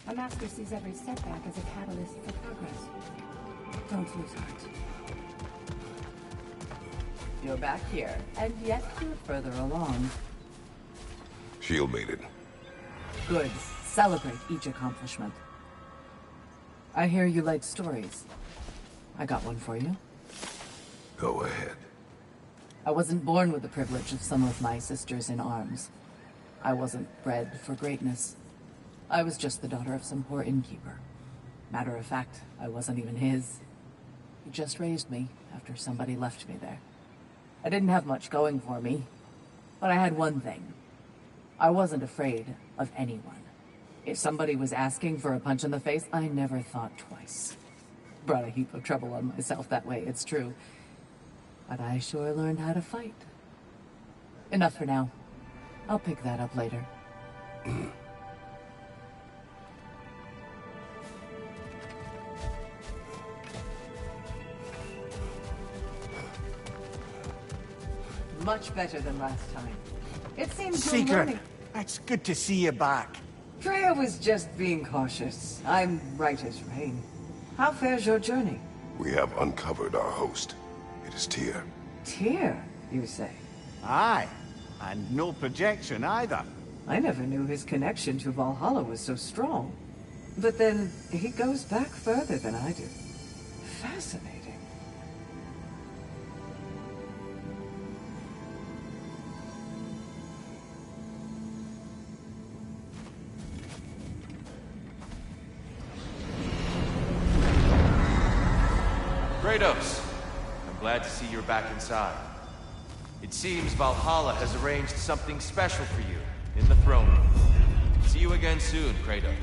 A master sees every setback as a catalyst for progress. Don't lose heart. You're back here, and yet you're further along. Shield mated. Good. Celebrate each accomplishment. I hear you like stories. I got one for you. Go ahead. I wasn't born with the privilege of some of my sisters in arms. I wasn't bred for greatness. I was just the daughter of some poor innkeeper. Matter of fact, I wasn't even his. He just raised me after somebody left me there. I didn't have much going for me, but I had one thing. I wasn't afraid of anyone. If somebody was asking for a punch in the face, I never thought twice. Brought a heap of trouble on myself that way, it's true. But I sure learned how to fight. Enough for now. I'll pick that up later. Much better than last time. It seems you're Secret! learning. It's good to see you back. Freya was just being cautious. I'm right as rain. How fares your journey? We have uncovered our host. It is Tyr. Tyr, you say? Aye, and no projection either. I never knew his connection to Valhalla was so strong. But then, he goes back further than I do. Fascinating. Kratos, I'm glad to see you're back inside. It seems Valhalla has arranged something special for you in the throne room. See you again soon, Kratos.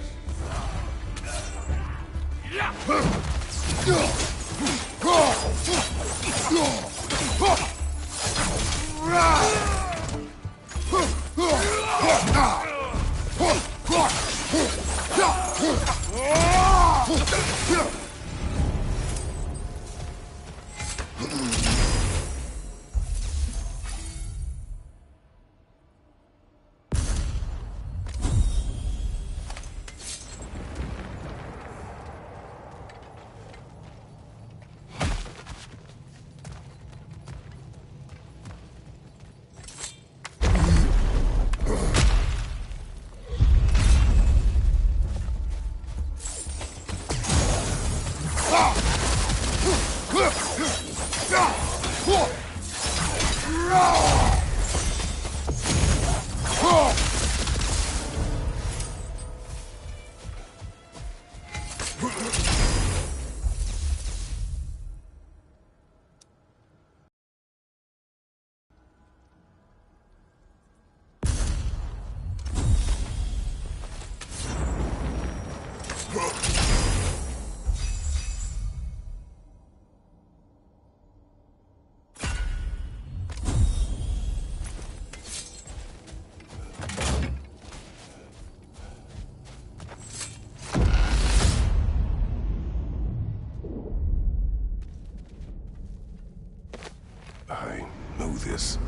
I know this.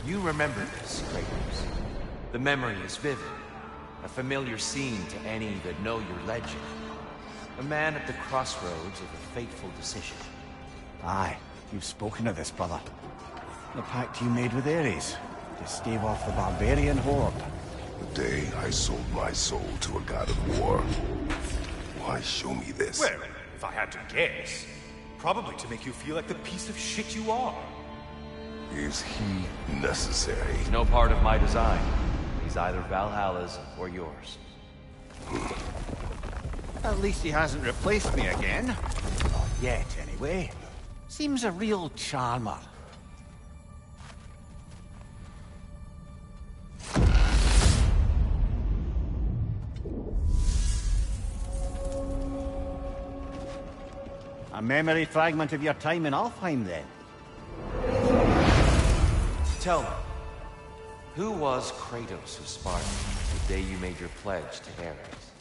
You remember this, Kratos. The memory is vivid. A familiar scene to any that know your legend. A man at the crossroads of a fateful decision. Aye, you've spoken of this, brother. The pact you made with Ares, to stave off the barbarian horde. The day I sold my soul to a god of war. Why show me this? Well, if I had to guess, probably to make you feel like the piece of shit you are. Is he necessary? He's no part of my design. He's either Valhalla's or yours. At least he hasn't replaced me again. Not yet, anyway. Seems a real charmer. A memory fragment of your time in Alfheim, then? Tell me, who was Kratos of Sparta the day you made your pledge to Ares?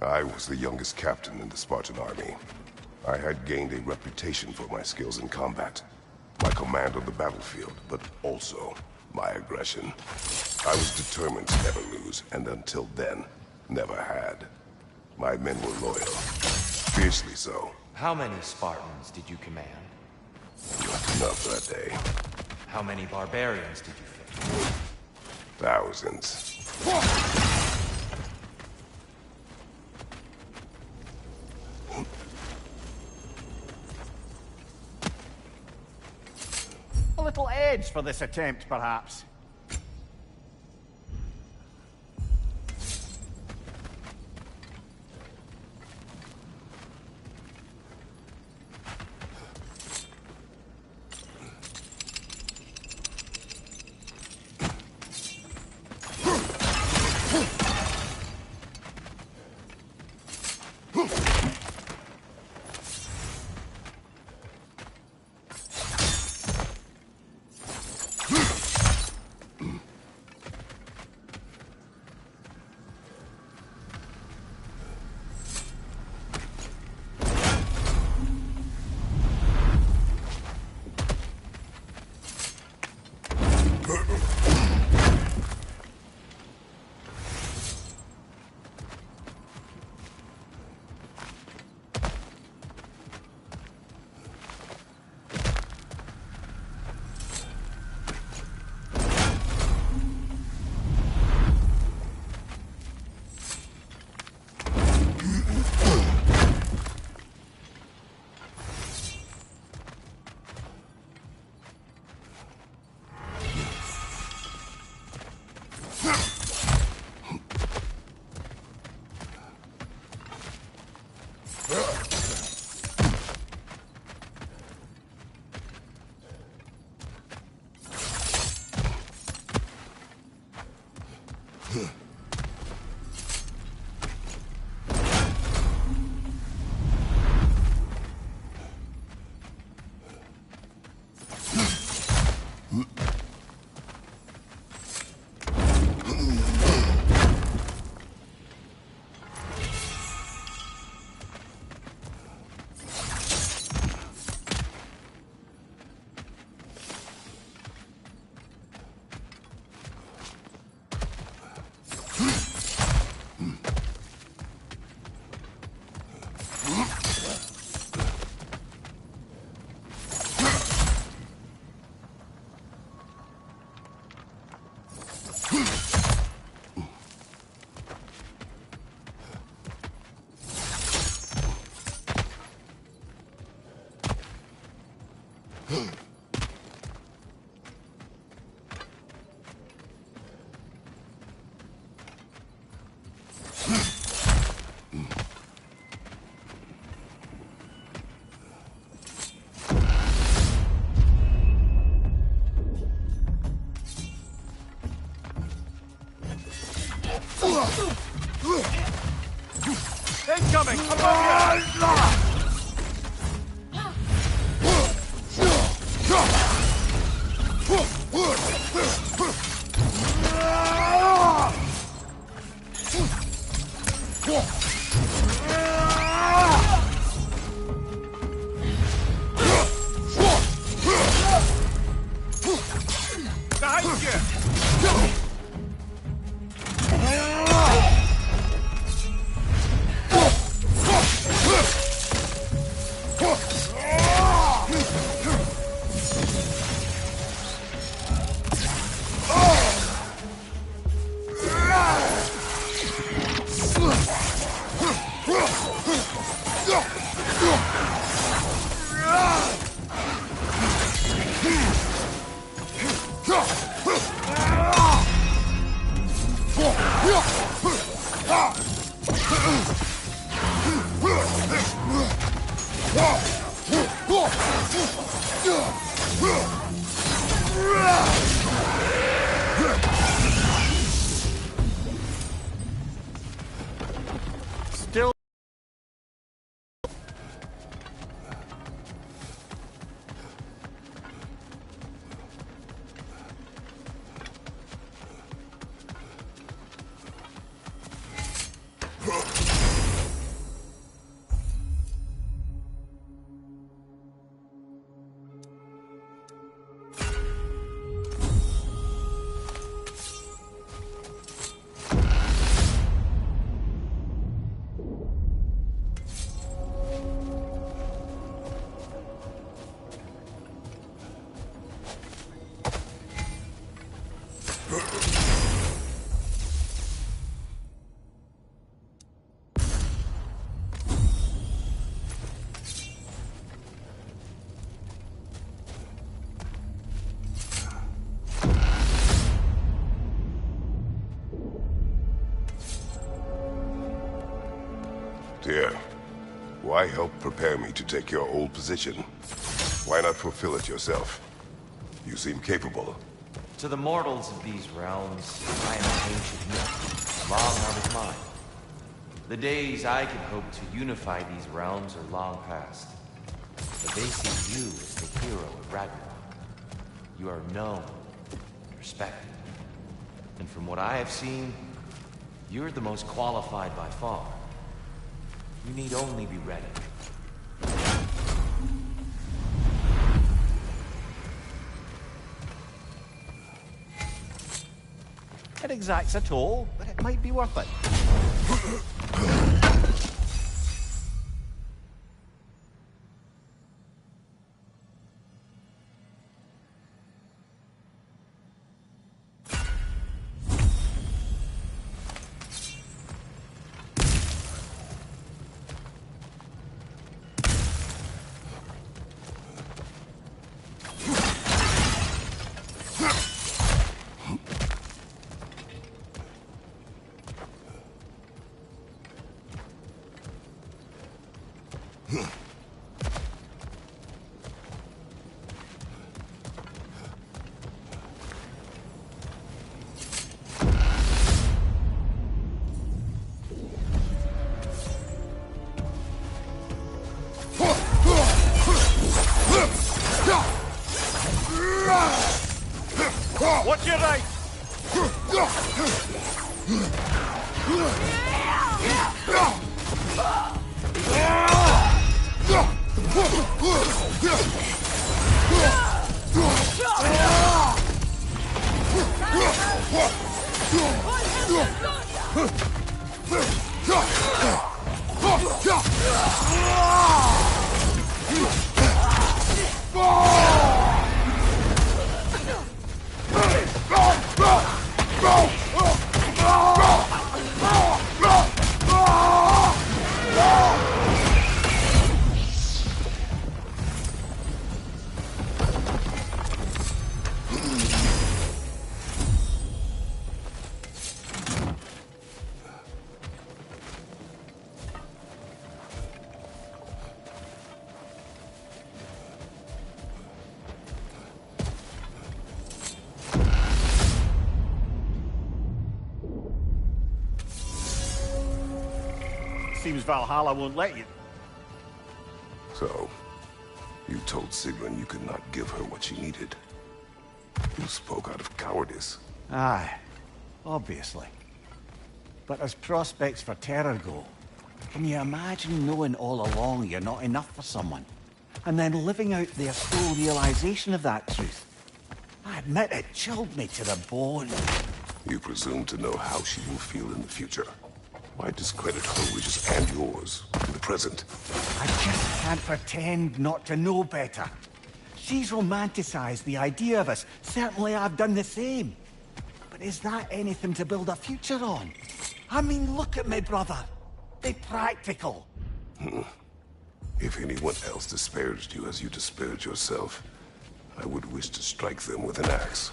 I was the youngest captain in the Spartan army. I had gained a reputation for my skills in combat, my command on the battlefield, but also my aggression. I was determined to never lose, and until then, never had. My men were loyal. Fiercely so. How many Spartans did you command? Not enough that day. How many barbarians did you face? Thousands. A little edge for this attempt, perhaps. Incoming! Above you! Behind you! Still. Here. Why help prepare me to take your old position? Why not fulfill it yourself? You seem capable. To the mortals of these realms, I am an ancient myth, long out of mind. The days I could hope to unify these realms are long past. But they see you as the hero of Ragnarök. You are known, respected. And from what I have seen, you're the most qualified by far. You need only be ready. It exacts a toll, but it might be worth it. What's your right? Seems Valhalla won't let you. So, you told Sigrun you could not give her what she needed. You spoke out of cowardice. Aye, obviously. But as prospects for terror go, can you imagine knowing all along you're not enough for someone, and then living out their full realization of that truth? I admit it chilled me to the bone. You presume to know how she will feel in the future. Why discredit her wishes and yours in the present? I just can't pretend not to know better. She's romanticized the idea of us. Certainly I've done the same. But is that anything to build a future on? I mean, look at me, brother. Be practical. If anyone else disparaged you as you disparaged yourself, I would wish to strike them with an axe.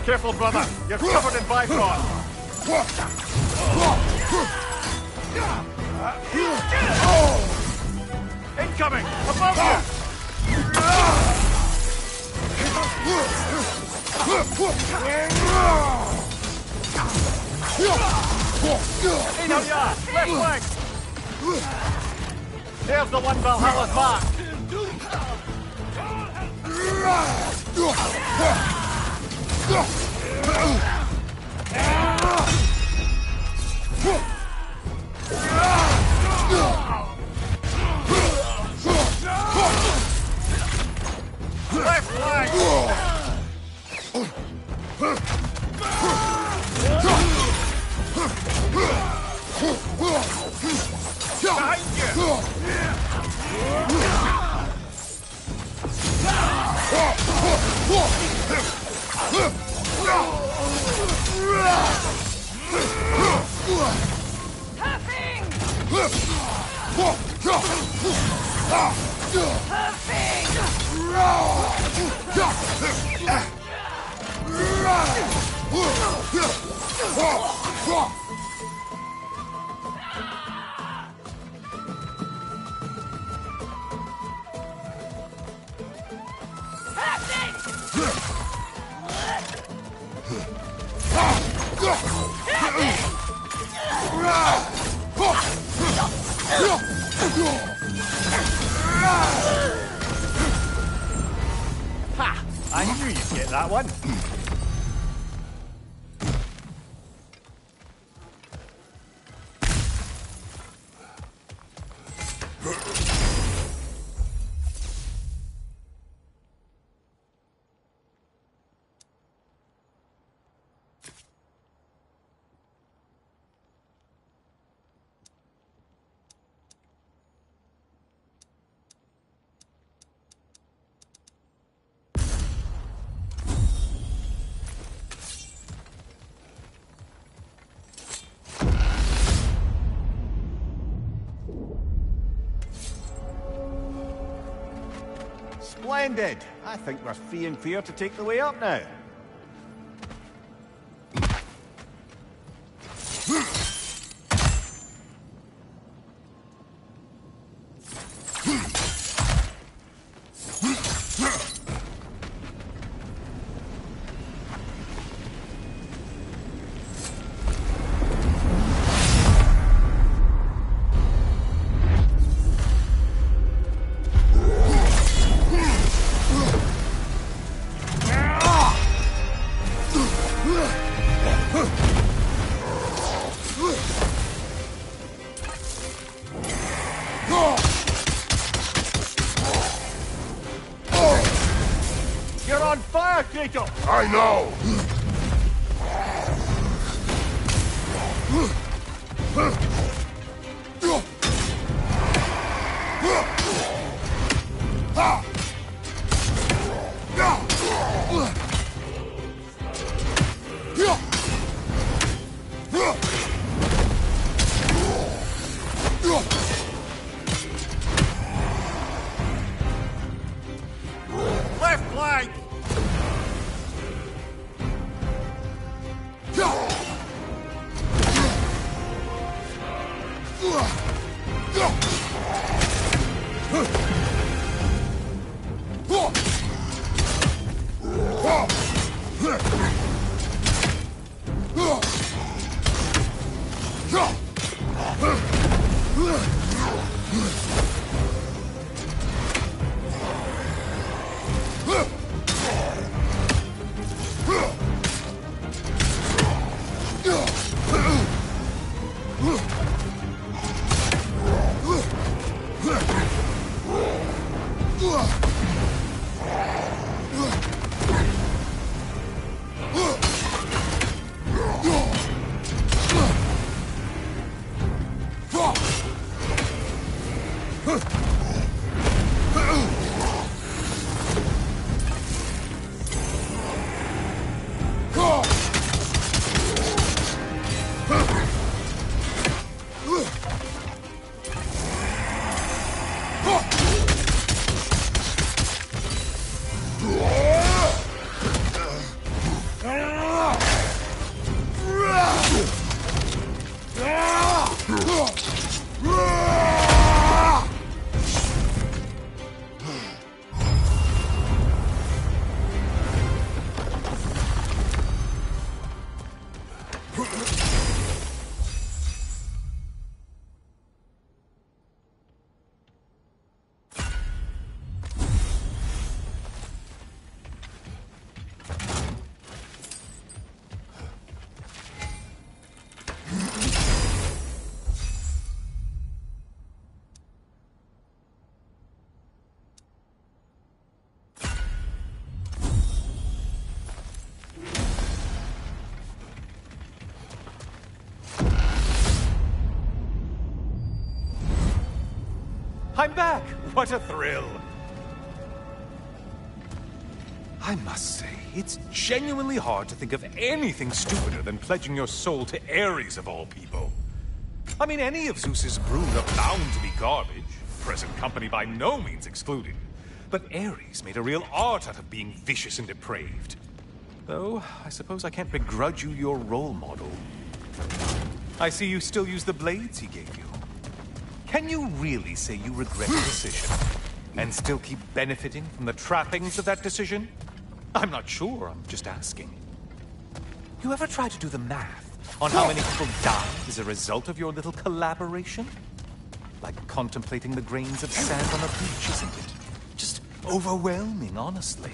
Careful, brother. You're covered in bifrost. Incoming! Above you! Ain't on ya! Left flank! There's the one Valhalla's mark! Left flank! Behind you! Ha! I knew you'd get that one. Splendid! I think we're free and clear to take the way up now. You're on fire, Kratos! I know! Left flank! I'm back! What a thrill! I must say, it's genuinely hard to think of anything stupider than pledging your soul to Ares of all people. I mean, any of Zeus's brood are bound to be garbage, present company by no means excluded. But Ares made a real art out of being vicious and depraved. Though, I suppose I can't begrudge you your role model. I see you still use the blades he gave you. Can you really say you regret the decision, and still keep benefiting from the trappings of that decision? I'm not sure, I'm just asking. You ever try to do the math on how many people died as a result of your little collaboration? Like contemplating the grains of sand on a beach, isn't it? Just overwhelming, honestly.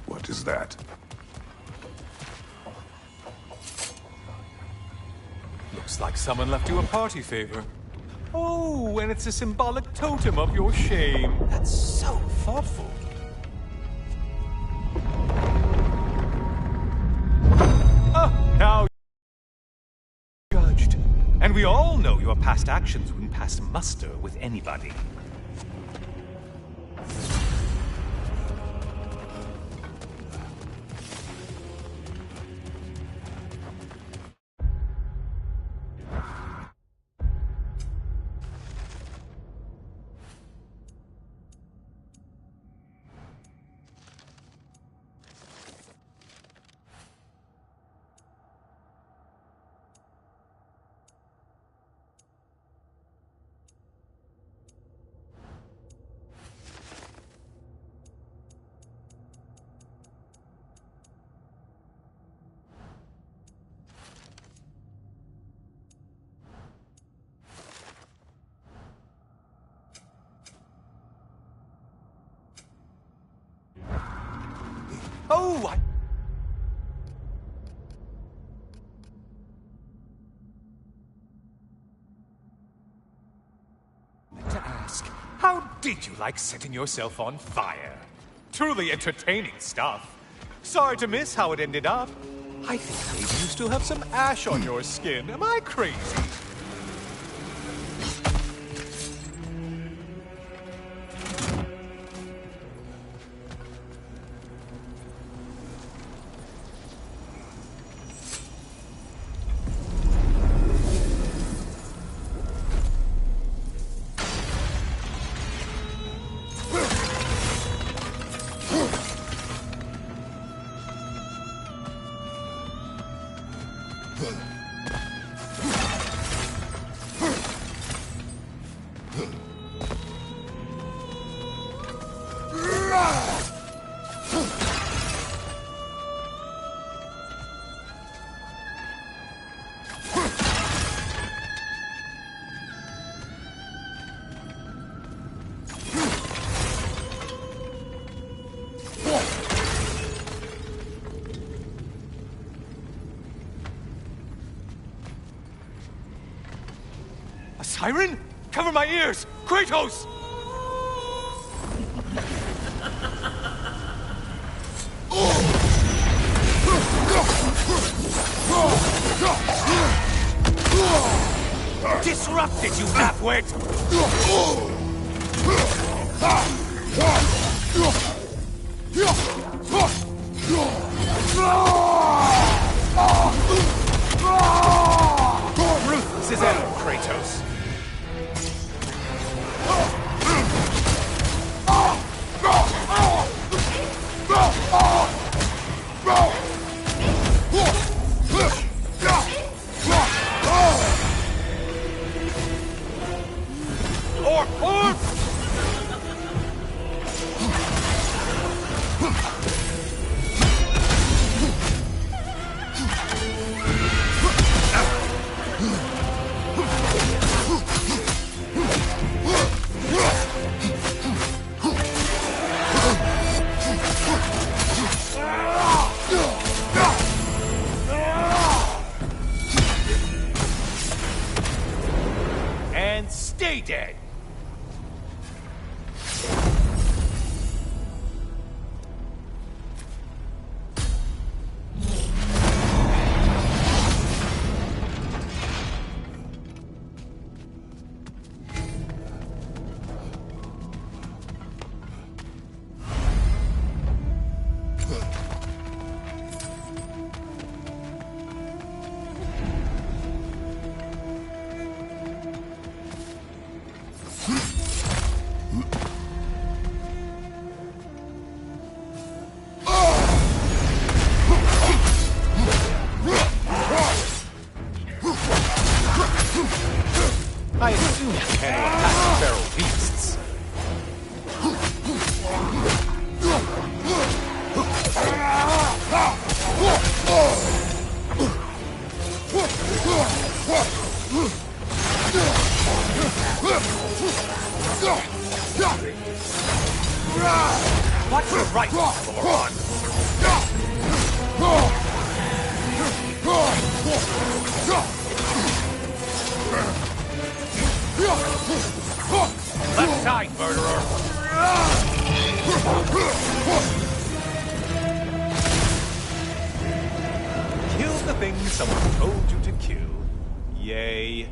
What is that? Looks like someone left you a party favor. Oh, and it's a symbolic totem of your shame. That's so thoughtful. Now you're judged. And we all know your past actions wouldn't pass muster with anybody. Oh, to ask, how did you like setting yourself on fire? Truly entertaining stuff. Sorry to miss how it ended up. I think maybe you still have some ash on your skin. Am I crazy? A siren? Cover my ears! Kratos! Disrupted, you halfwit! Ruthless as ever, Kratos. again. I assume you can attack feral beasts. Watch your right, Moron! Left side, murderer! Kill the thing someone told you to kill. Yay.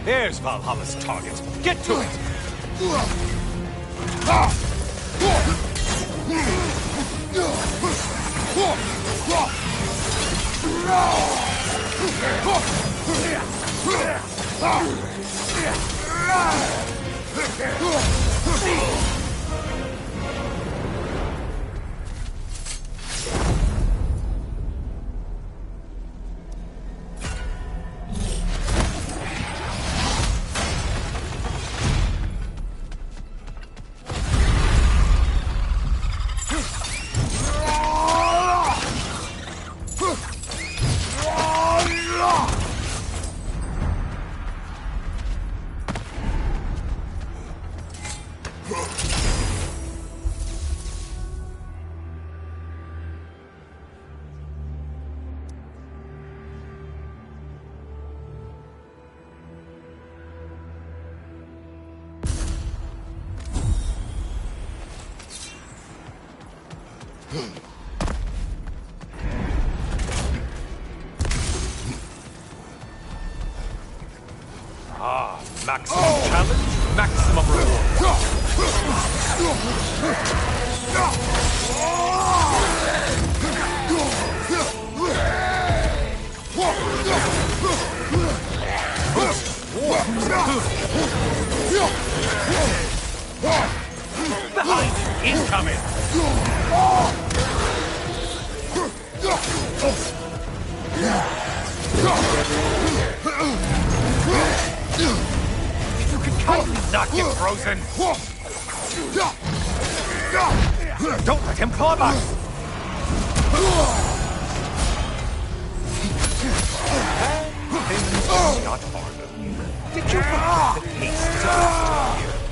There's Valhalla's target. Get to it! Maximum challenge, maximum reward. Behind you, incoming! If you could kindly not get frozen! Don't let him club us! And things got harder. Did you forget the tastes of here?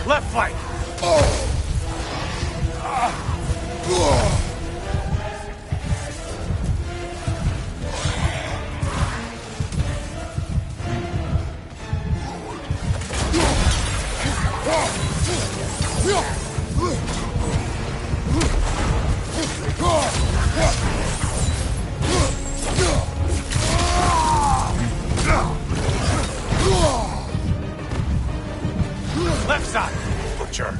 Left flank! Left side, butcher.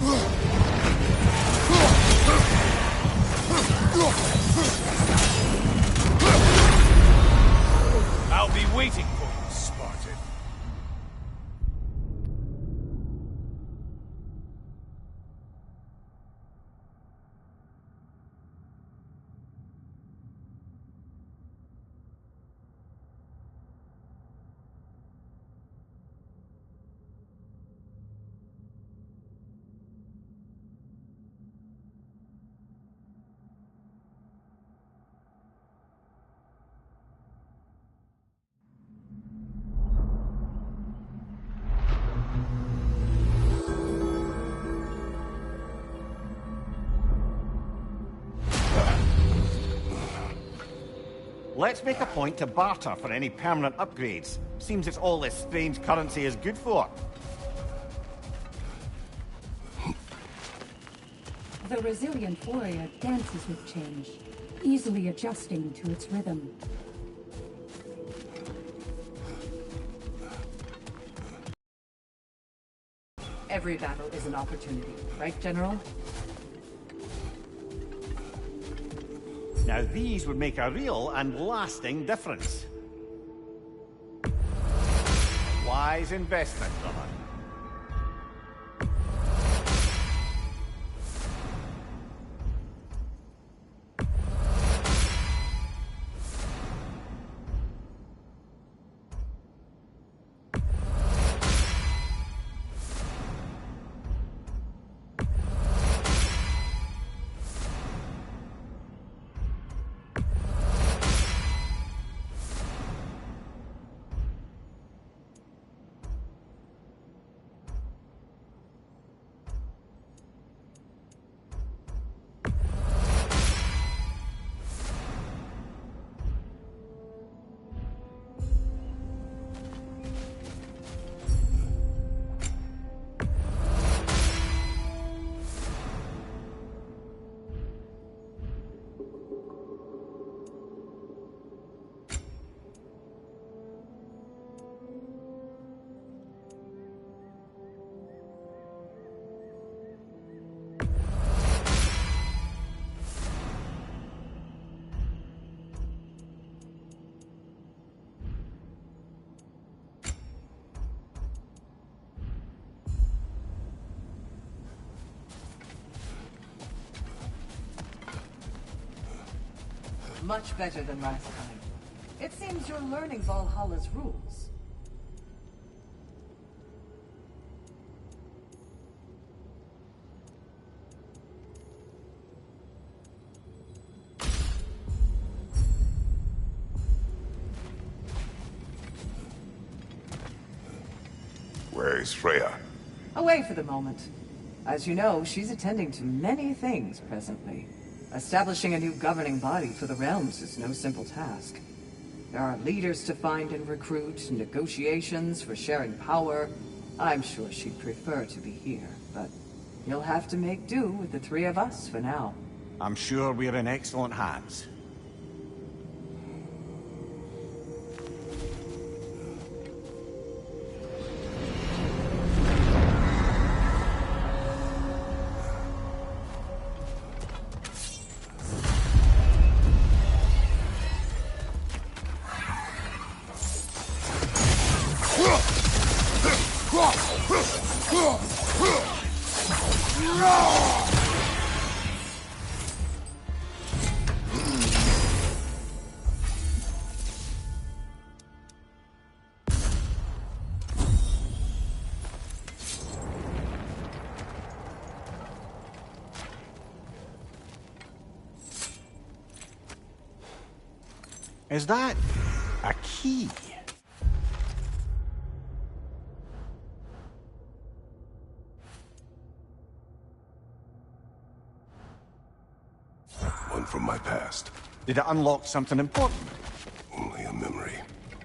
I'll be waiting for you, Spartan. let's make a point to barter for any permanent upgrades. Seems it's all this strange currency is good for. The resilient warrior dances with change, easily adjusting to its rhythm. Every battle is an opportunity, right, General? Now these would make a real and lasting difference. A wise investment, brother. Much better than last time. It seems you're learning Valhalla's rules. Where is Freya? Away for the moment. As you know, she's attending to many things presently. Establishing a new governing body for the realms is no simple task. There are leaders to find and recruit, negotiations for sharing power. I'm sure she'd prefer to be here, but you'll have to make do with the three of us for now. I'm sure we're in excellent hands. Is that a key? One from my past. Did it unlock something important? Only a memory.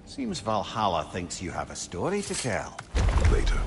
Seems Valhalla thinks you have a story to tell. Later.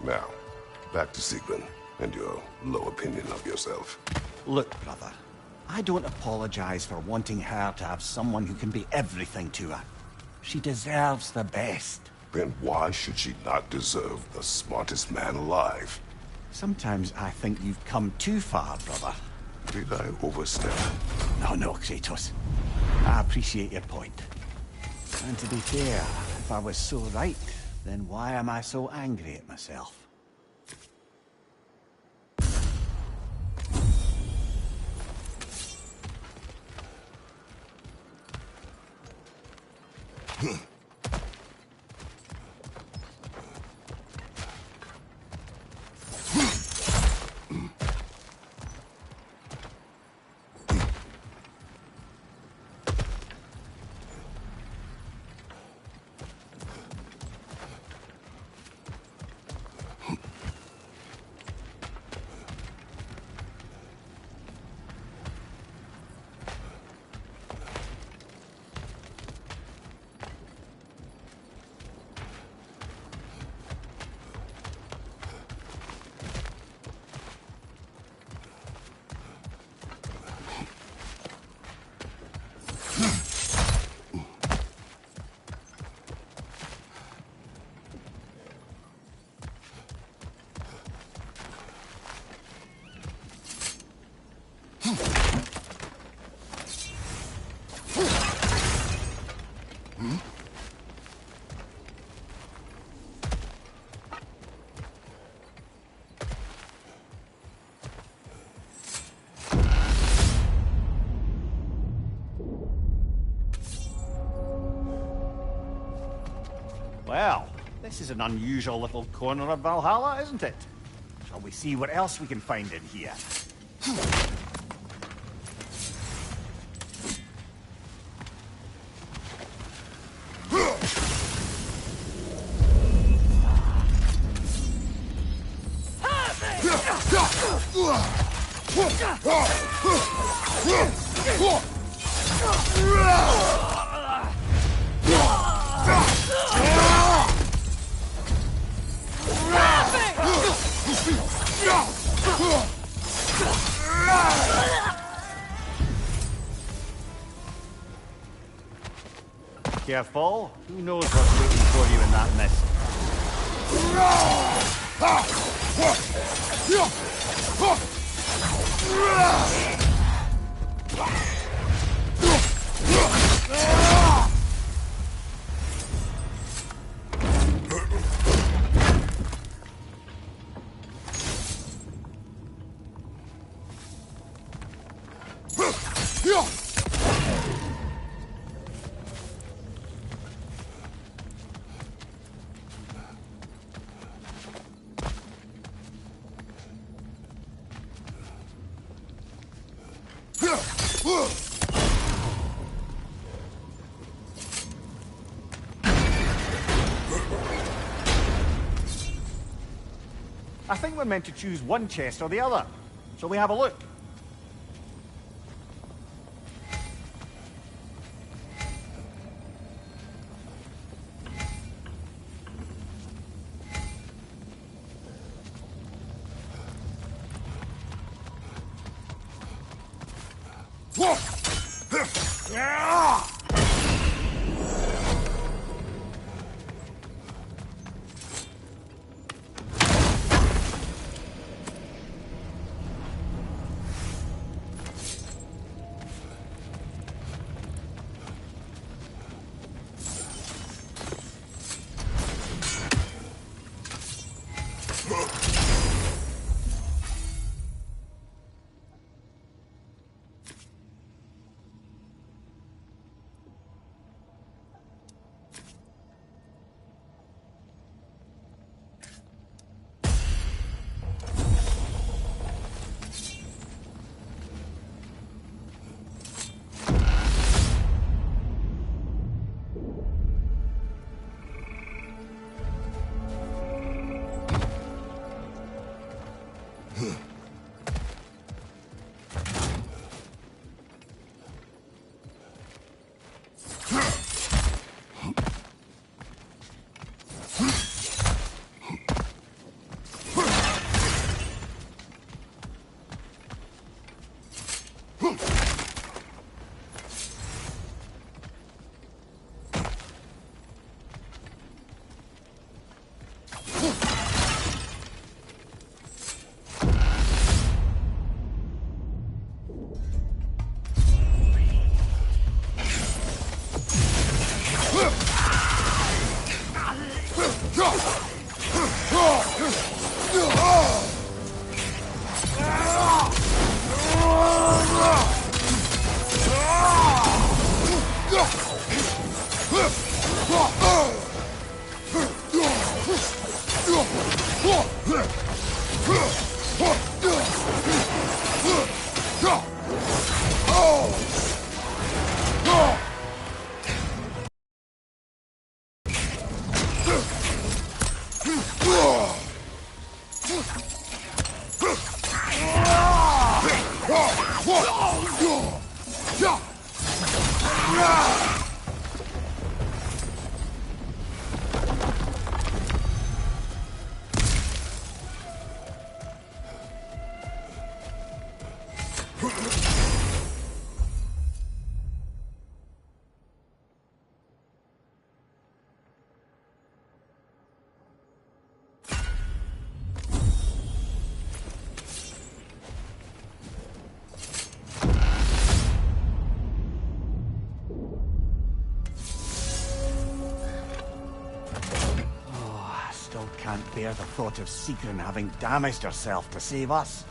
Now, back to Siegmund. and your low opinion of yourself. Look, brother, I don't apologize for wanting her to have someone who can be everything to her. She deserves the best. Then why should she not deserve the smartest man alive? Sometimes I think you've come too far, brother. Did I overstep? No, Kratos. I appreciate your point. And to be fair, if I was so right, then why am I so angry at myself? Well, this is an unusual little corner of Valhalla, isn't it? Shall we see what else we can find in here? Careful. Who knows what's waiting for you in that mist? I think we're meant to choose one chest or the other. Shall we have a look? Can't bear the thought of Sigrun having damaged herself to save us.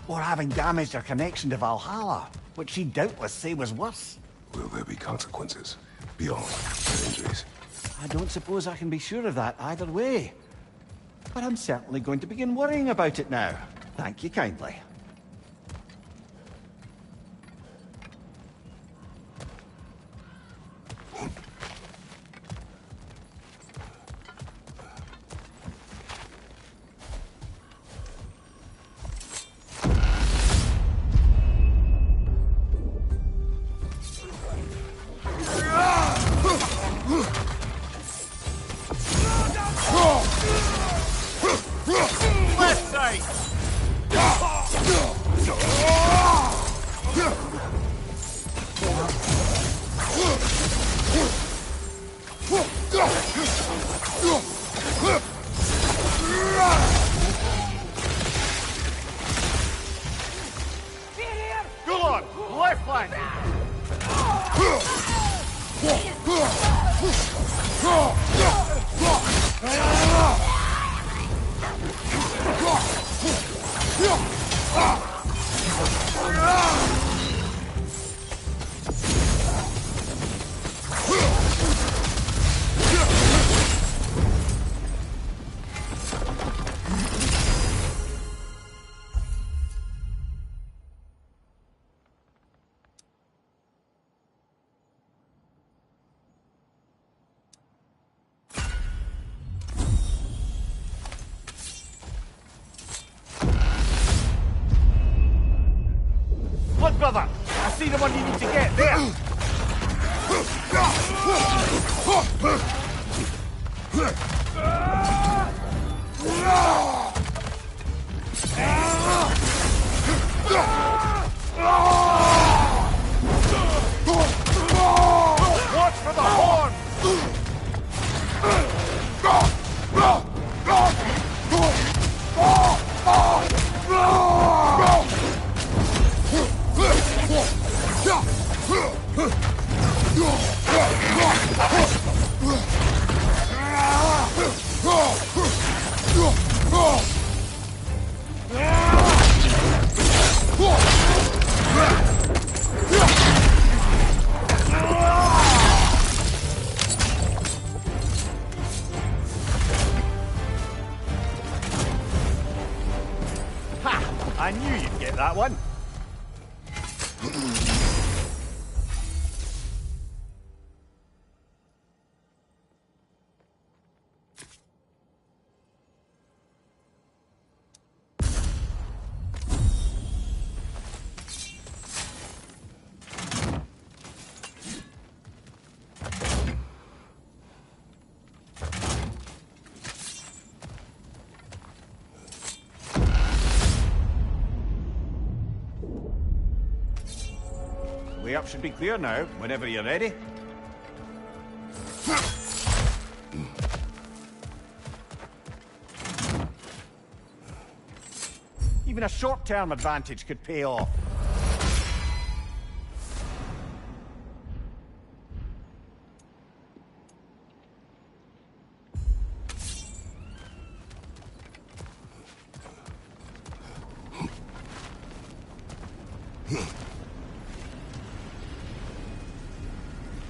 Or having damaged her connection to Valhalla, which she'd doubtless say was worse. Will there be consequences beyond her injuries? I don't suppose I can be sure of that either way. But I'm certainly going to begin worrying about it now. Thank you kindly. Look, brother! I see the one you need to get there! Watch for the horn! Ha! I knew you'd get that one. Way up should be clear now, whenever you're ready. Even a short-term advantage could pay off.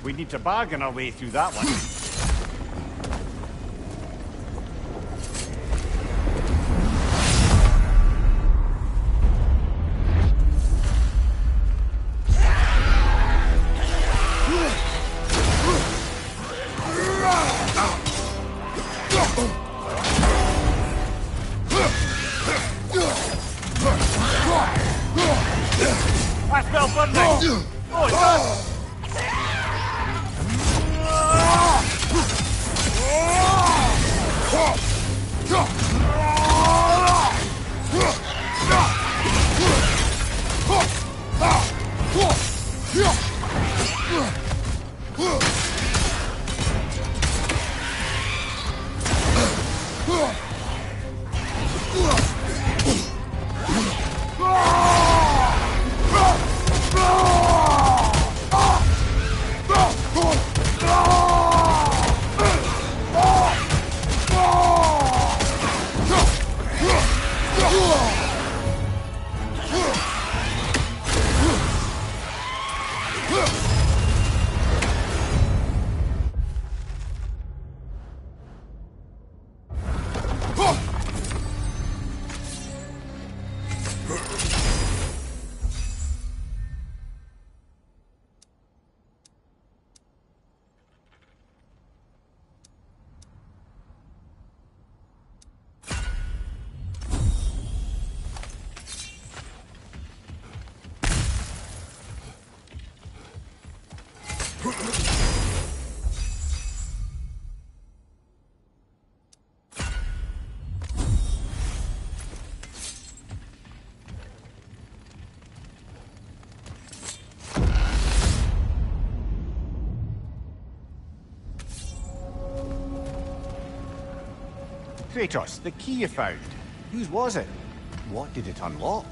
We need to bargain our way through that one. I spell burning! Oh, it's done! Kratos, the key you found. Whose was it? What did it unlock?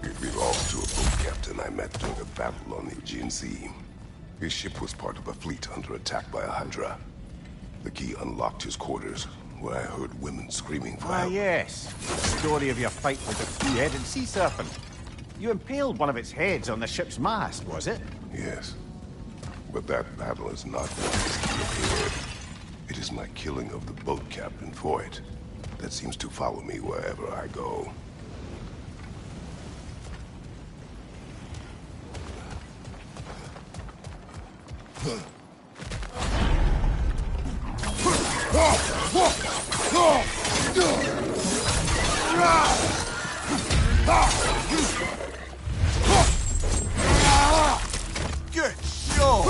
It belonged to a boat captain I met during a battle on the Aegean Sea. His ship was part of a fleet under attack by a Hydra. The key unlocked his quarters, where I heard women screaming for help. Ah, yes. The story of your fight with the three-headed sea serpent. You impaled one of its heads on the ship's mast, was it? Yes. But that battle is not what this key appeared. It is my killing of the boat captain for it that seems to follow me wherever I go. Good show!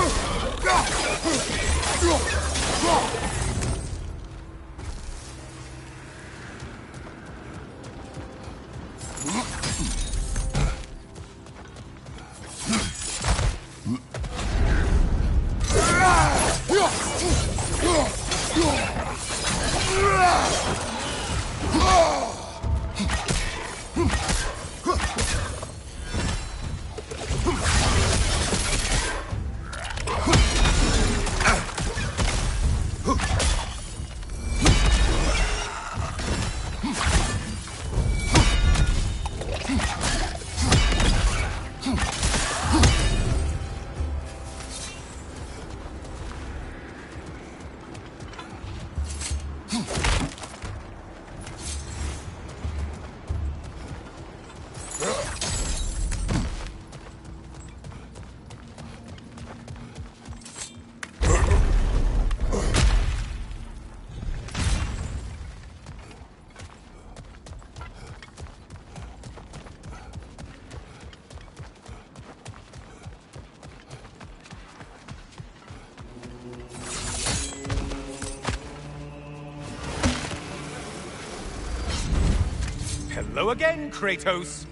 Hello again, Kratos.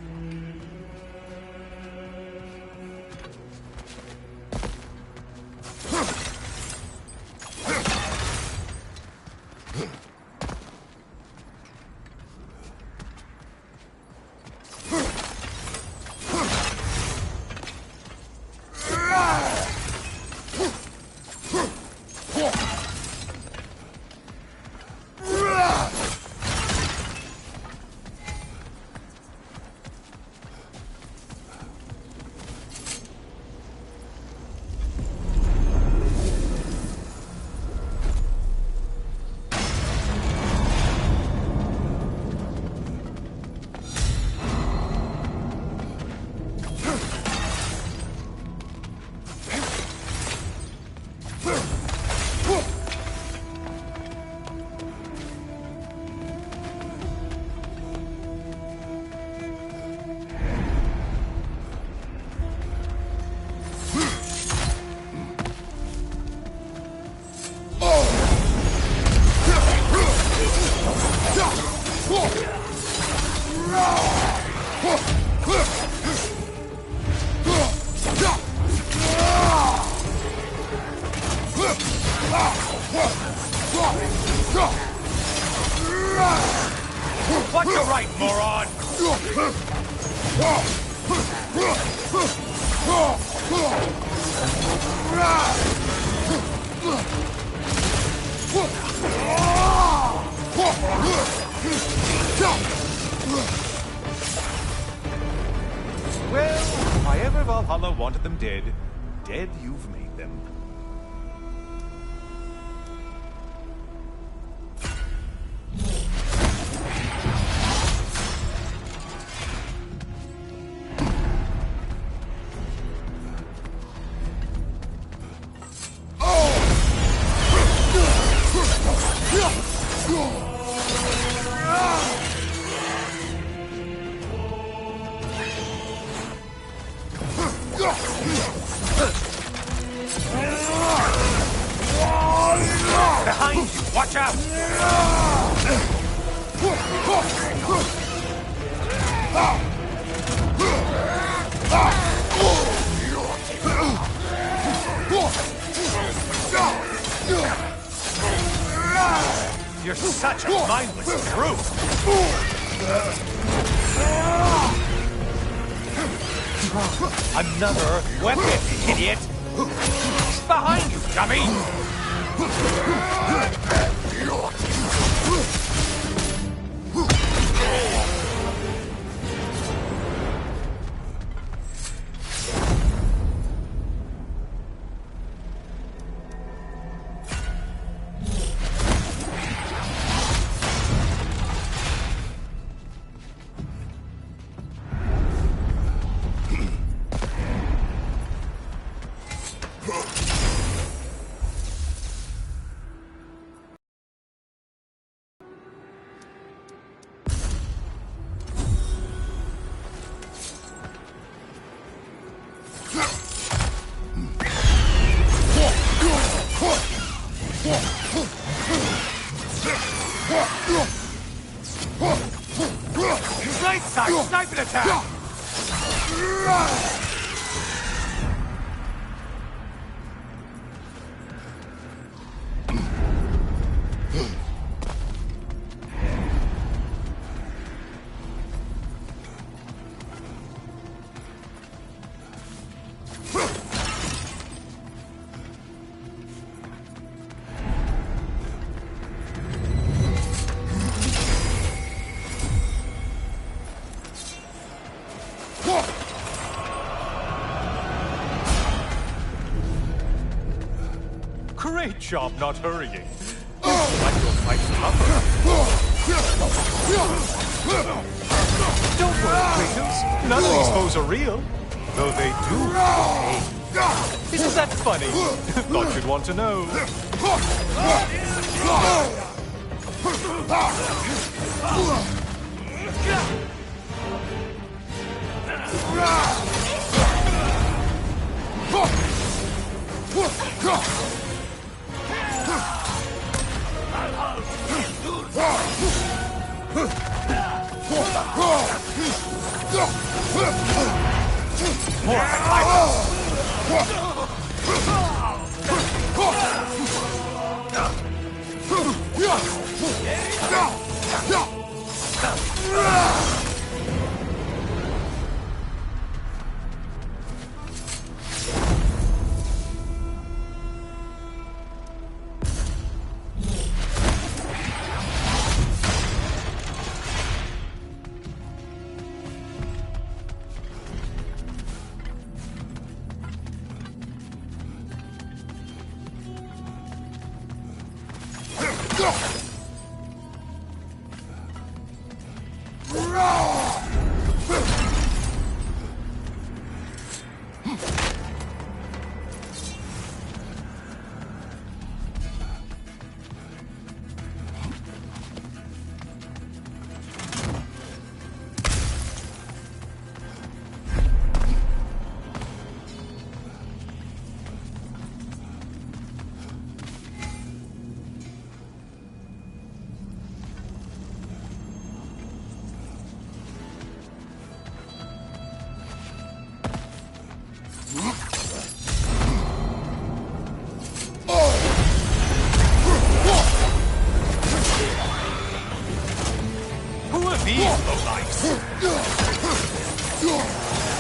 Well, if I ever Valhalla wanted them dead, dead you've made them. Behind you! Watch out! You're such a mindless brute! Another weapon, idiot! Behind you, dummy! Right side, sniping attack! Great job not hurrying. Like your fight's tougher. Don't worry, Kratos. None of these foes are real. Though they do. Hey. Isn't that funny? Thought you'd want to know.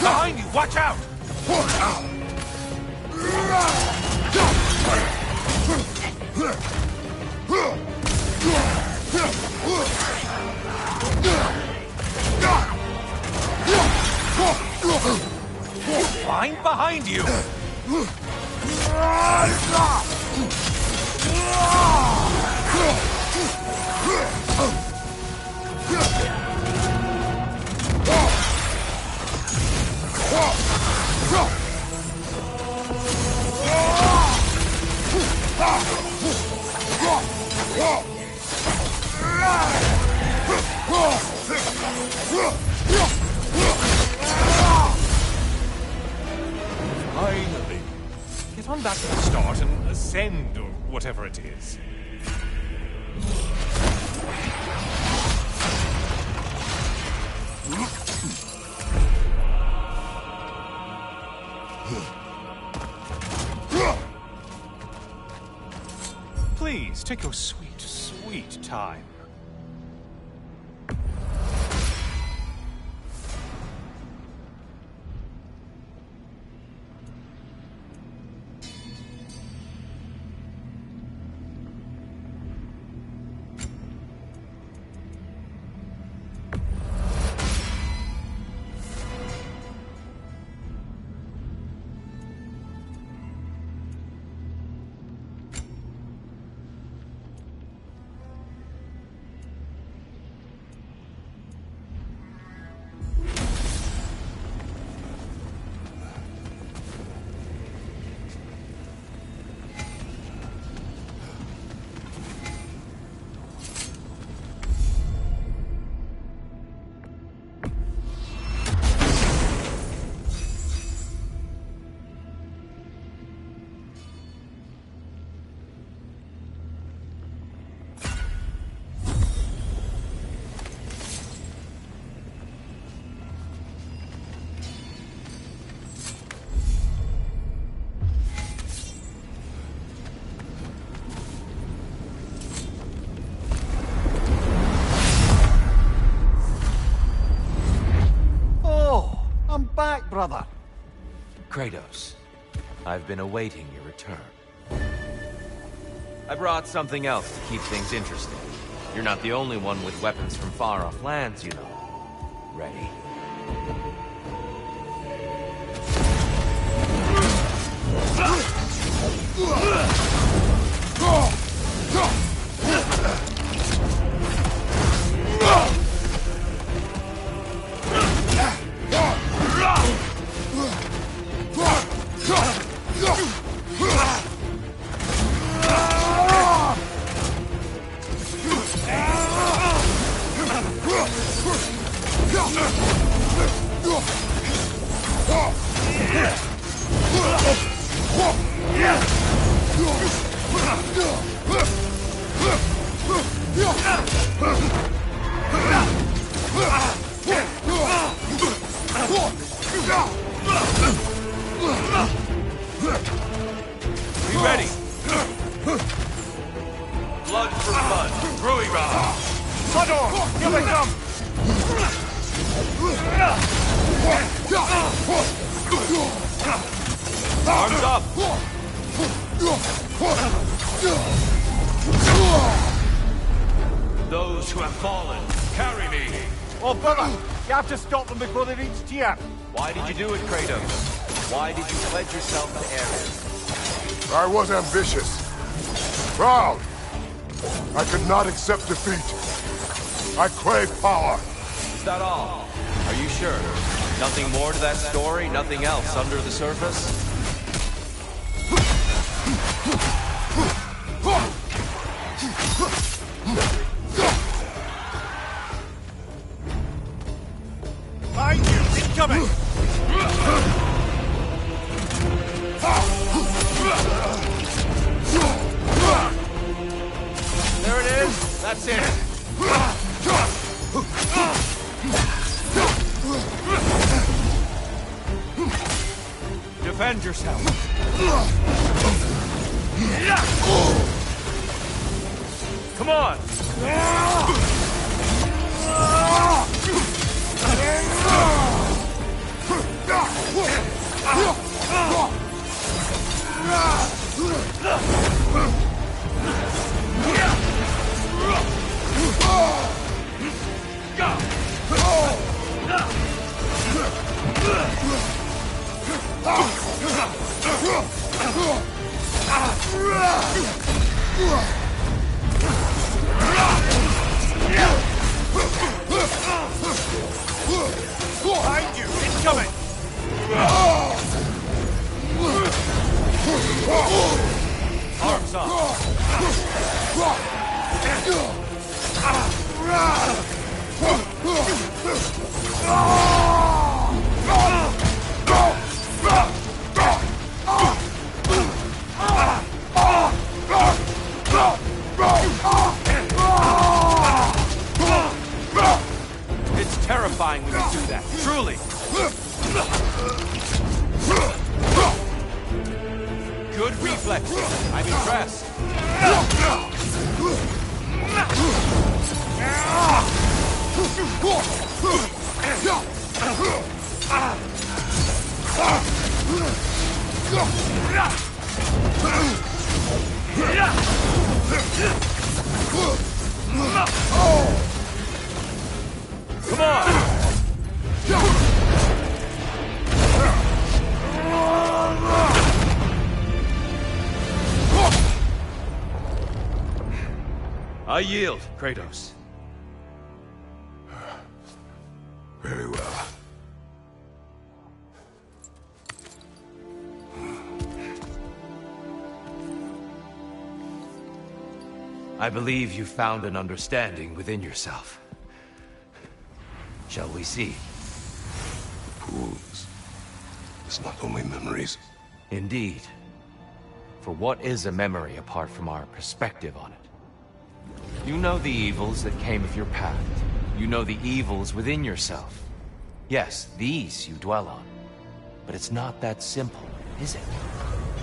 Behind you, watch out! Fine behind you! Finally. Get on back to the start and ascend, or whatever it is. Please, take your sweet, sweet time. Back, brother. Kratos, I've been awaiting your return. I brought something else to keep things interesting. You're not the only one with weapons from far-off lands, you know. Ready? Be ready. Blood for blood. Ruira. Hodor! Here they come! Arms up. Those who have fallen, carry me. Oh, brother, you have to stop them before they reach Tyr. Why did you do it, Kratos? Why did you pledge yourself to Ares? I was ambitious. Proud. I could not accept defeat. I crave power. Is that all? Are you sure? Nothing more to that story? Nothing else under the surface? Behind you! Incoming! There it is. That's it. Defend yourself! Come on! Behind you! Incoming! Arms up! It's terrifying when you do that, truly! Good reflexes. I'm impressed. Come on! I yield, Kratos. Very well. I believe you found an understanding within yourself. Shall we see? Pools. It's not only memories. Indeed. For what is a memory apart from our perspective on it? You know the evils that came of your path. You know the evils within yourself. Yes, these you dwell on. But it's not that simple, is it?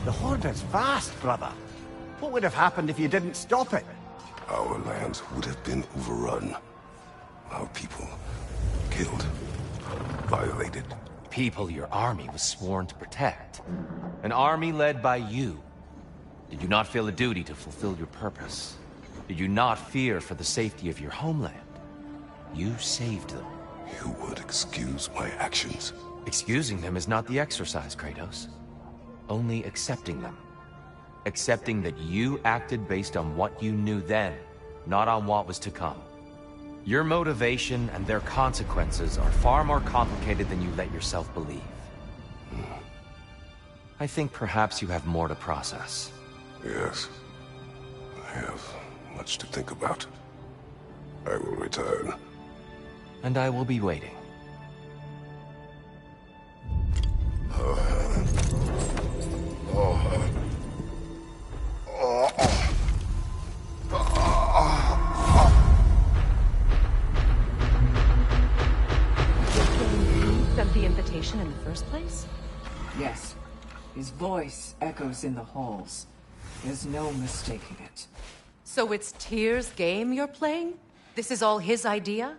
The Horde is vast, brother. What would have happened if you didn't stop it? Our lands would have been overrun. Our people killed, violated. People your army was sworn to protect. An army led by you. Did you not feel a duty to fulfill your purpose? Did you not fear for the safety of your homeland? You saved them. You would excuse my actions. Excusing them is not the exercise, Kratos. Only accepting them. Accepting that you acted based on what you knew then, not on what was to come. Your motivation and their consequences are far more complicated than you let yourself believe. I think perhaps you have more to process. Yes. I have much to think about. I will return. And I will be waiting. Sent the invitation in the first place? Yes. His voice echoes in the halls. There's no mistaking it. So it's Tyr's game you're playing? This is all his idea?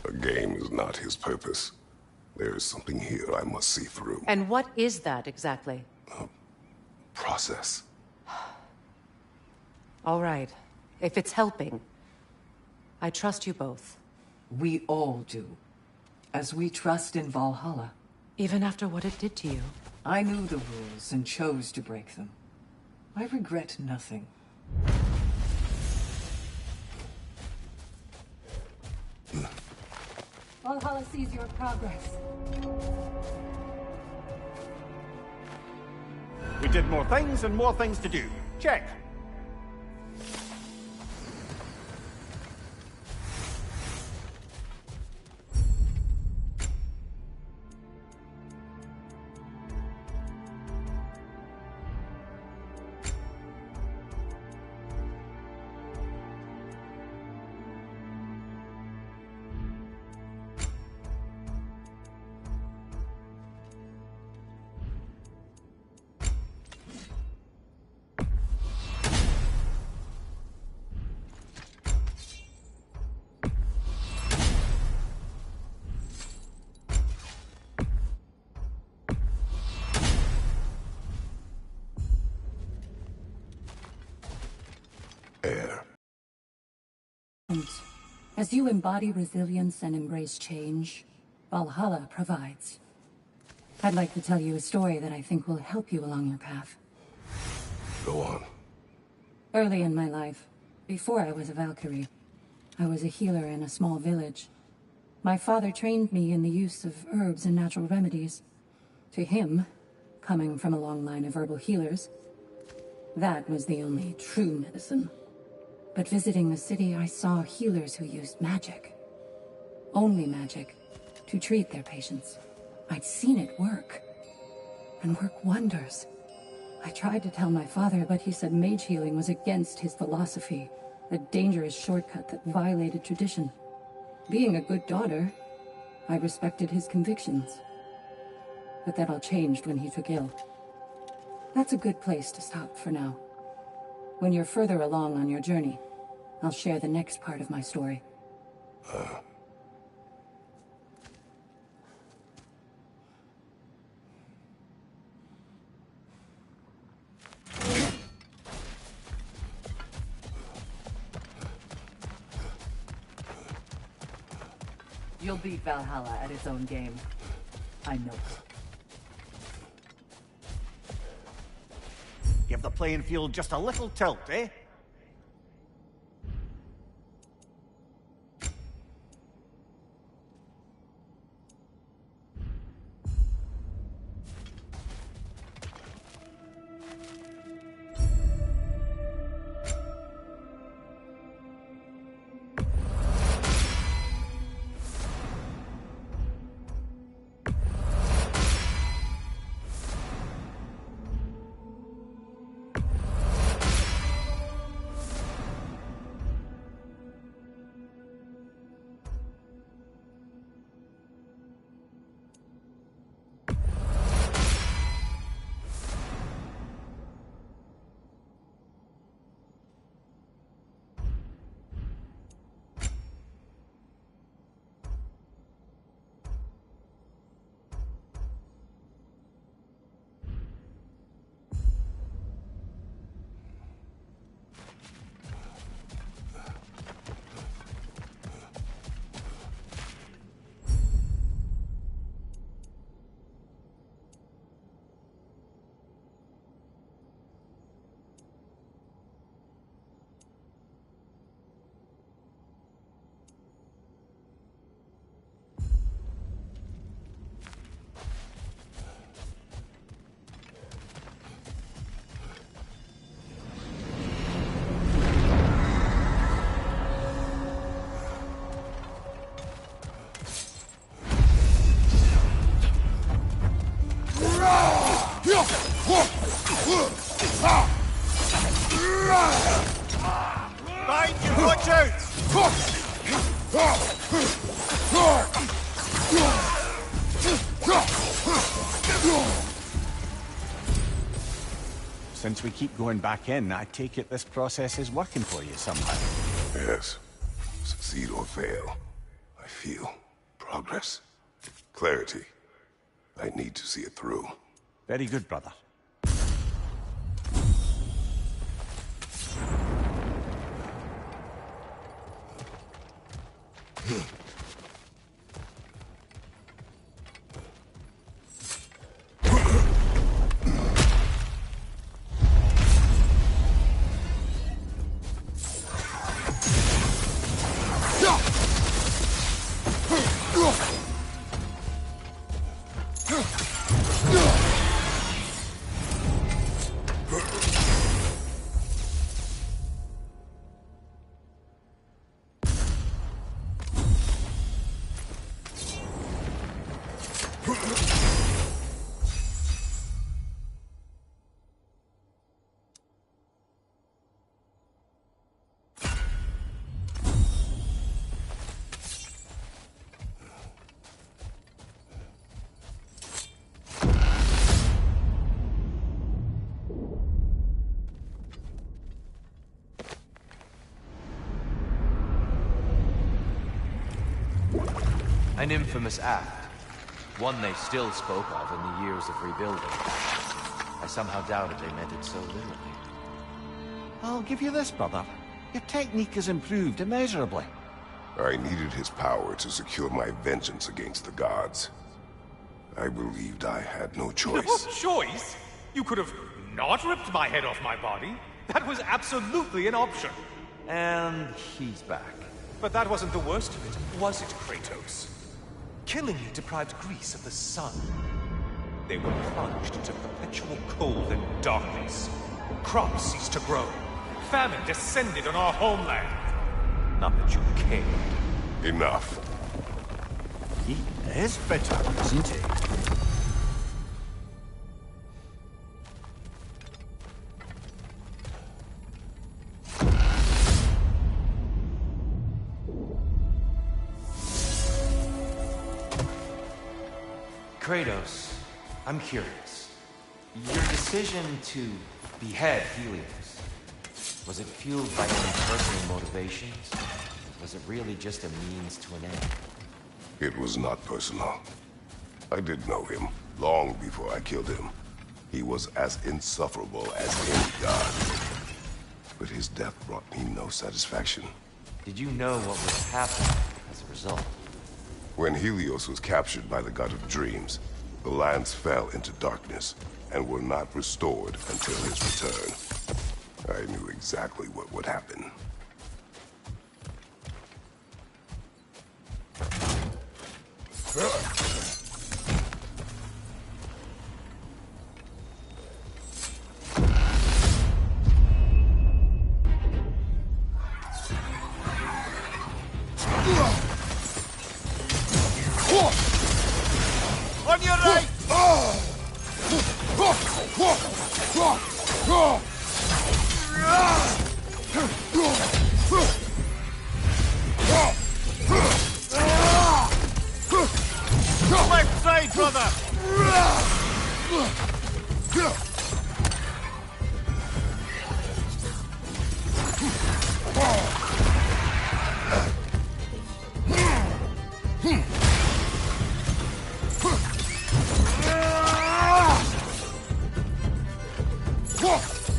A game is not his purpose. There is something here I must see through. And what is that exactly? Process. All right. If it's helping, I trust you both. We all do. As we trust in Valhalla. Even after what it did to you. I knew the rules and chose to break them. I regret nothing. Valhalla sees your progress. We did more things and more things to do. Check. As you embody resilience and embrace change, Valhalla provides. I'd like to tell you a story that I think will help you along your path. Go on. Early in my life, before I was a Valkyrie, I was a healer in a small village. My father trained me in the use of herbs and natural remedies. To him, coming from a long line of herbal healers, that was the only true medicine. But visiting the city, I saw healers who used magic. Only magic, to treat their patients. I'd seen it work. And work wonders. I tried to tell my father, but he said mage healing was against his philosophy. A dangerous shortcut that violated tradition. Being a good daughter, I respected his convictions. But that all changed when he took ill. That's a good place to stop for now. When you're further along on your journey, I'll share the next part of my story. You'll beat Valhalla at its own game. I know it. Give the playing field just a little tilt, eh? Right, you watch out! Since we keep going back in, I take it this process is working for you somehow. Yes. Succeed or fail, I feel progress. Clarity. I need to see it through. Very good, brother. An infamous act. One they still spoke of in the years of rebuilding. I somehow doubted they meant it so literally. I'll give you this, brother. Your technique has improved immeasurably. I needed his power to secure my vengeance against the gods. I believed I had no choice. No choice? You could have not ripped my head off my body. That was absolutely an option. And he's back. But that wasn't the worst of it, was it, Kratos? Killing me deprived Greece of the sun. They were plunged into perpetual cold and darkness. Crops ceased to grow. Famine descended on our homeland. Not that you cared. Enough. He is bitter, isn't he? Kratos, I'm curious. Your decision to behead Helios, was it fueled by any personal motivations? Was it really just a means to an end? It was not personal. I did know him, long before I killed him. He was as insufferable as any god. But his death brought me no satisfaction. Did you know what would happen as a result? When Helios was captured by the god of dreams, the lands fell into darkness and were not restored until his return. I knew exactly what would happen. On your right! Left side, brother!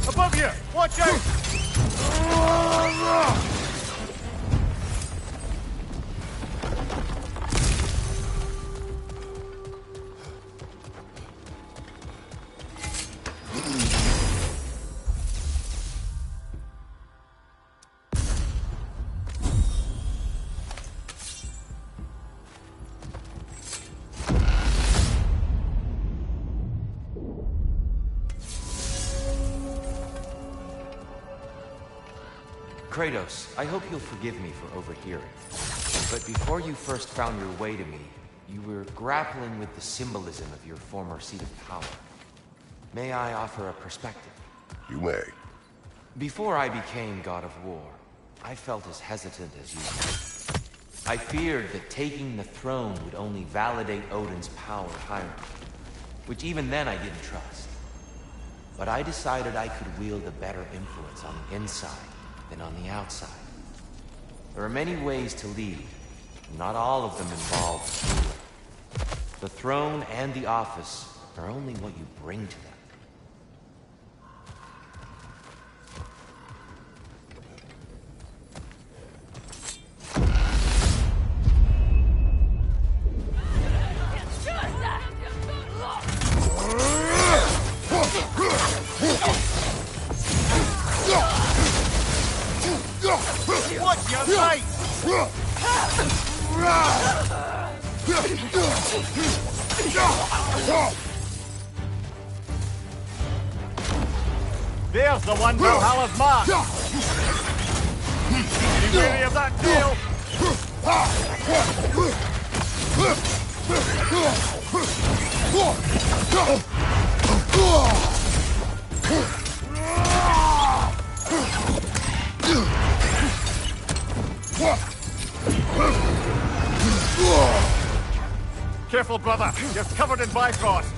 Above you! Watch out! Kratos, I hope you'll forgive me for overhearing. But before you first found your way to me, you were grappling with the symbolism of your former seat of power. May I offer a perspective? You may. Before I became God of War, I felt as hesitant as you were. I feared that taking the throne would only validate Odin's power hierarchy, which even then I didn't trust. But I decided I could wield a better influence on the inside than on the outside. There are many ways to lead, and not all of them involve ruling. The throne and the office are only what you bring to them. Watch your right! There's the one Valhalla's mark! Be wary of that tail! Careful, brother. You're covered in Bifrost.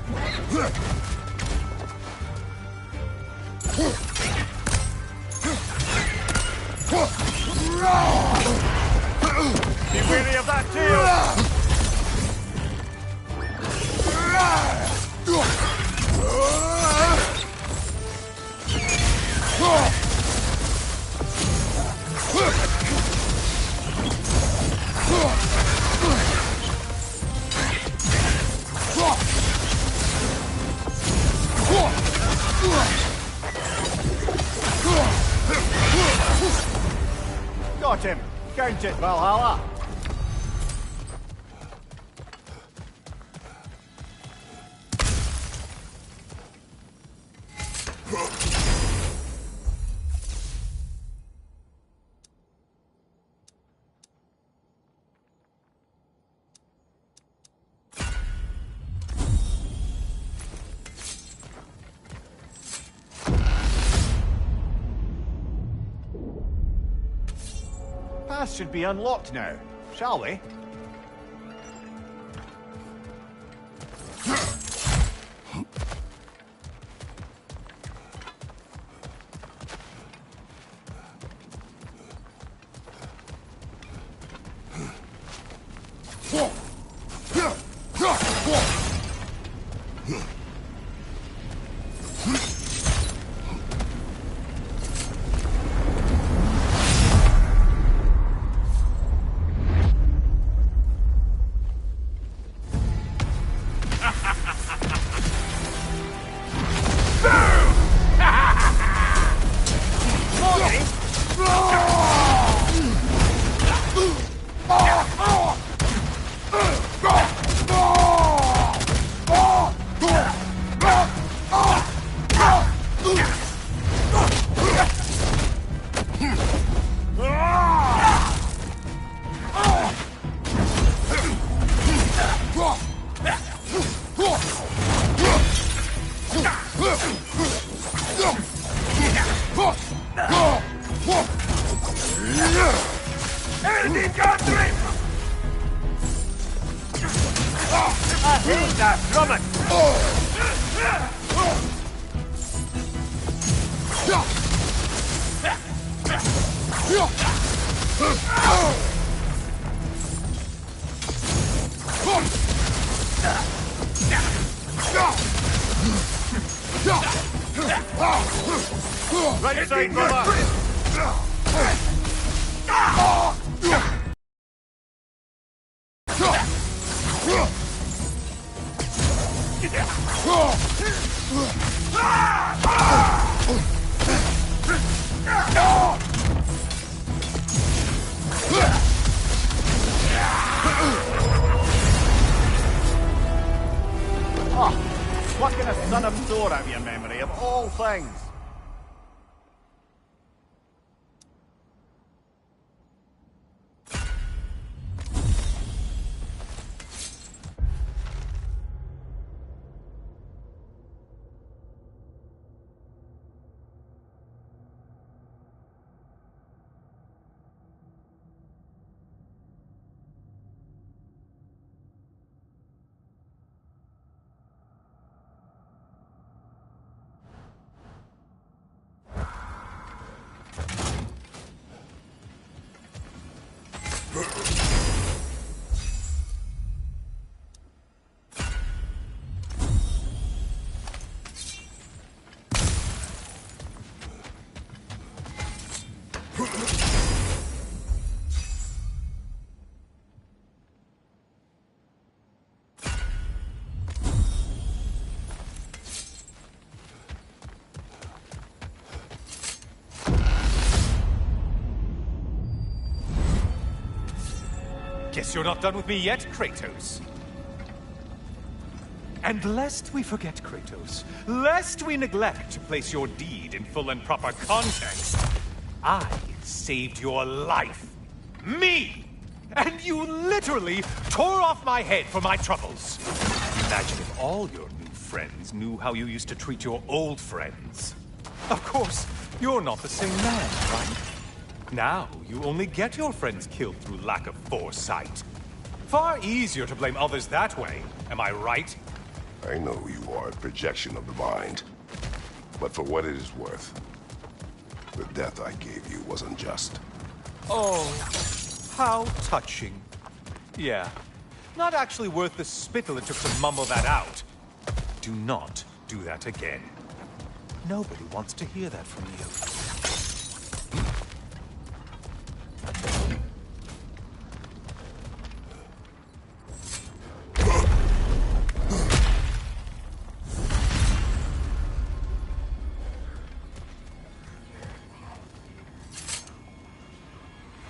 Be wary of that tail. Got him! Count it, Valhalla! Path should be unlocked now, shall we? Right side, brother! Plucking a son of Thor out of your memory, of all things. Guess you're not done with me yet, Kratos. And lest we forget, Kratos, lest we neglect to place your deed in full and proper context, I saved your life. Me! And you literally tore off my head for my troubles. Imagine if all your new friends knew how you used to treat your old friends. Of course, you're not the same man, right? Now, you only get your friends killed through lack of foresight. Far easier to blame others that way, am I right? I know you are a projection of the mind. But for what it is worth, the death I gave you was unjust. Oh, how touching. Yeah, not actually worth the spittle it took to mumble that out. Do not do that again. Nobody wants to hear that from you.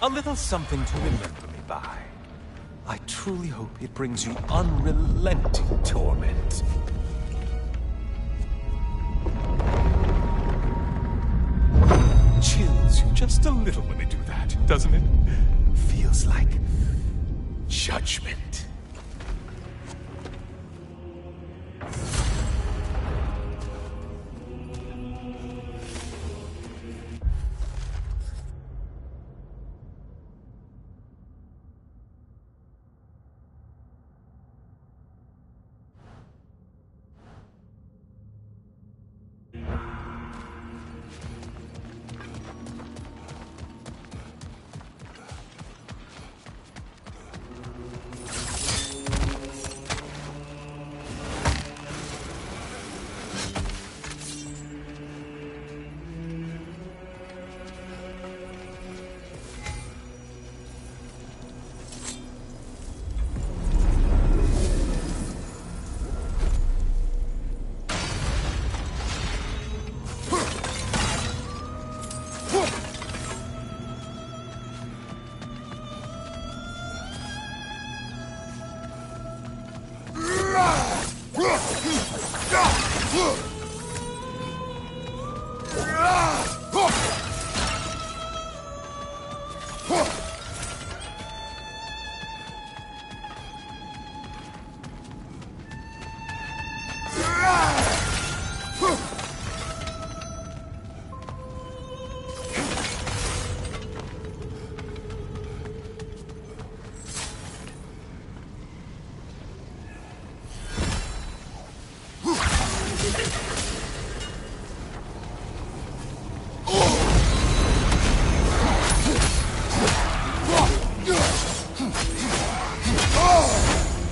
A little something to remember me by. I truly hope it brings you unrelenting torment. Chills you just a little when they do that, doesn't it? Feels like judgment.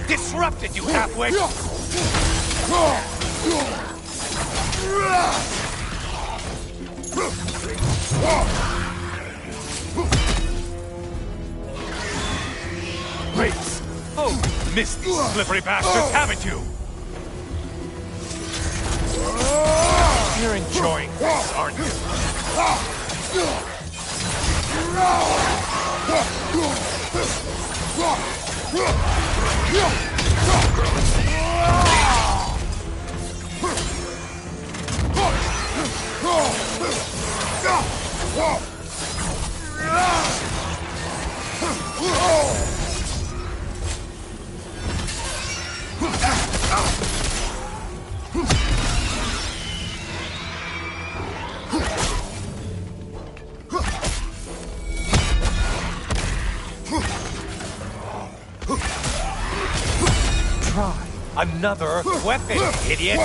Disrupted, you halfwit! Race! Oh, missed these slippery bastards, haven't you? You're enjoying this, aren't you? Try another weapon, idiot!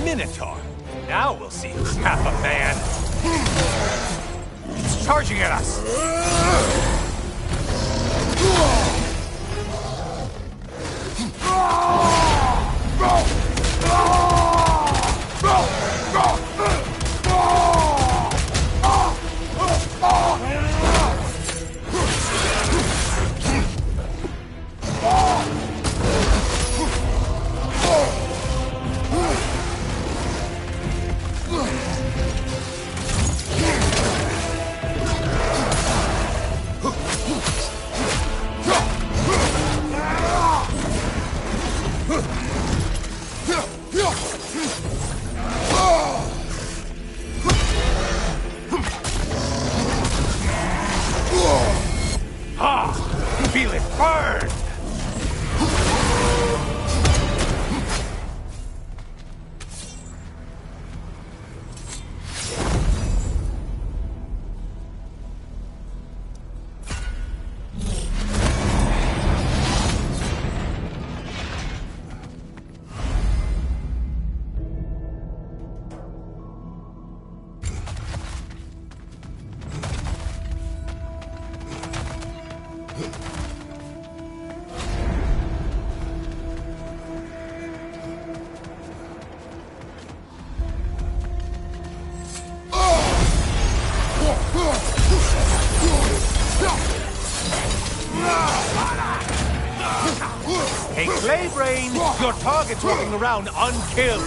Minotaur! Now we'll see who's half a man! It's charging at us! Feel it burn! Hey, Clay Brain, your target's walking around unkilled.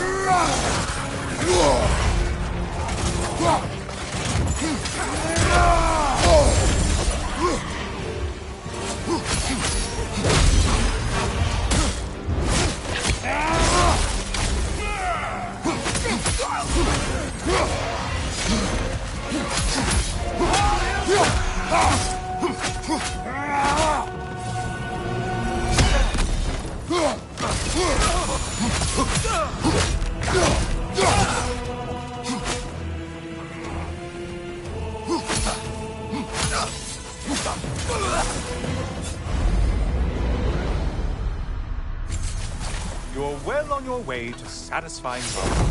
You're well on your way to satisfying love.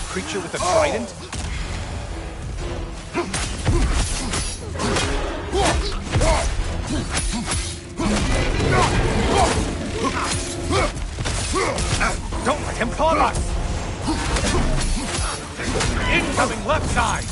Creature with a trident? Don't let him caught us! Incoming left side!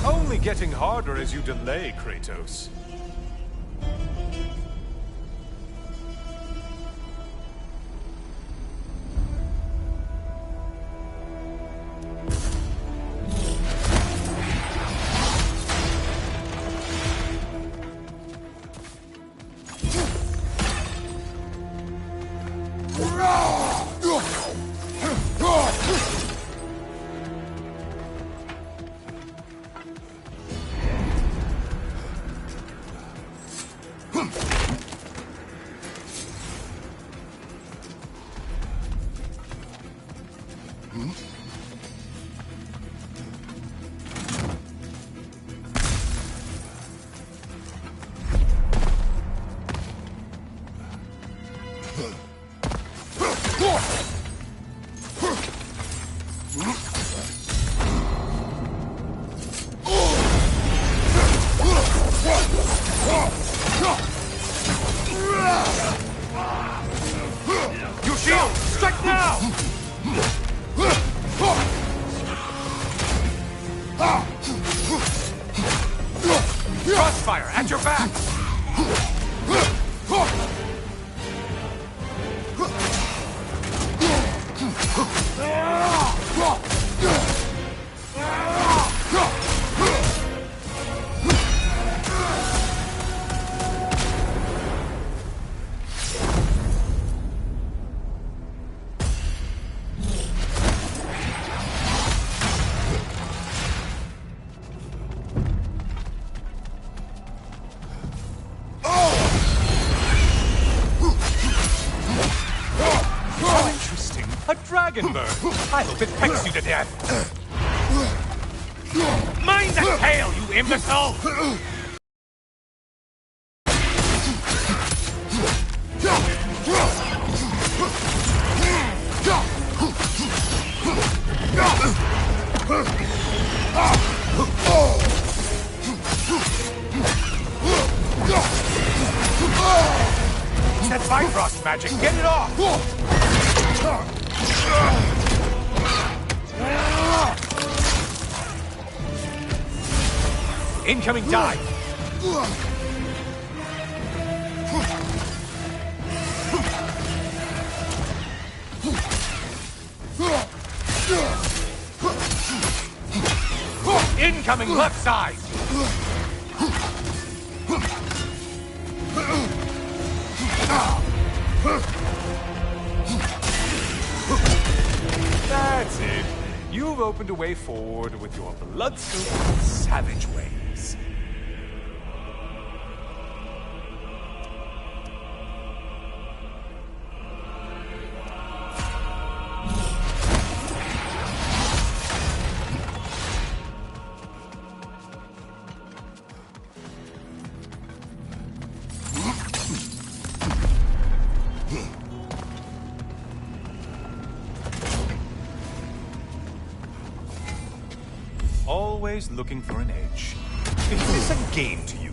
Only getting harder as you delay, Kratos. Your shield! Strike now! Crossfire at your back! A dragon bird! I hope it pecks you to death! Mind the tail, you imbecile! That Bifrost magic, get it off! Incoming dive! Incoming left side! That's it. You've opened a way forward with your blood-soaked savage ways. Always looking for an edge. Is this a game to you?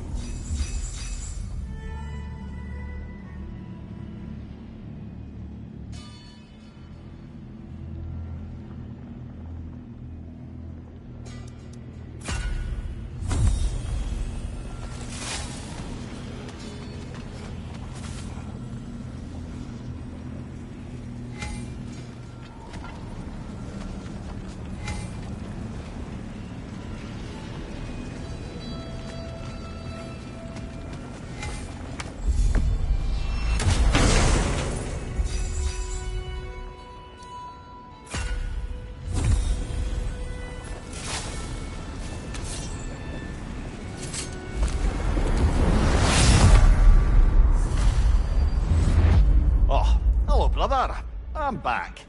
Brother, I'm back.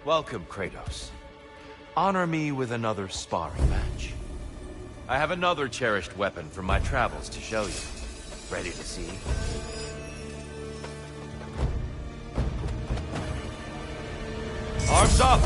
Welcome, Kratos. Honor me with another sparring match. I have another cherished weapon from my travels to show you. Ready to see? Arms up!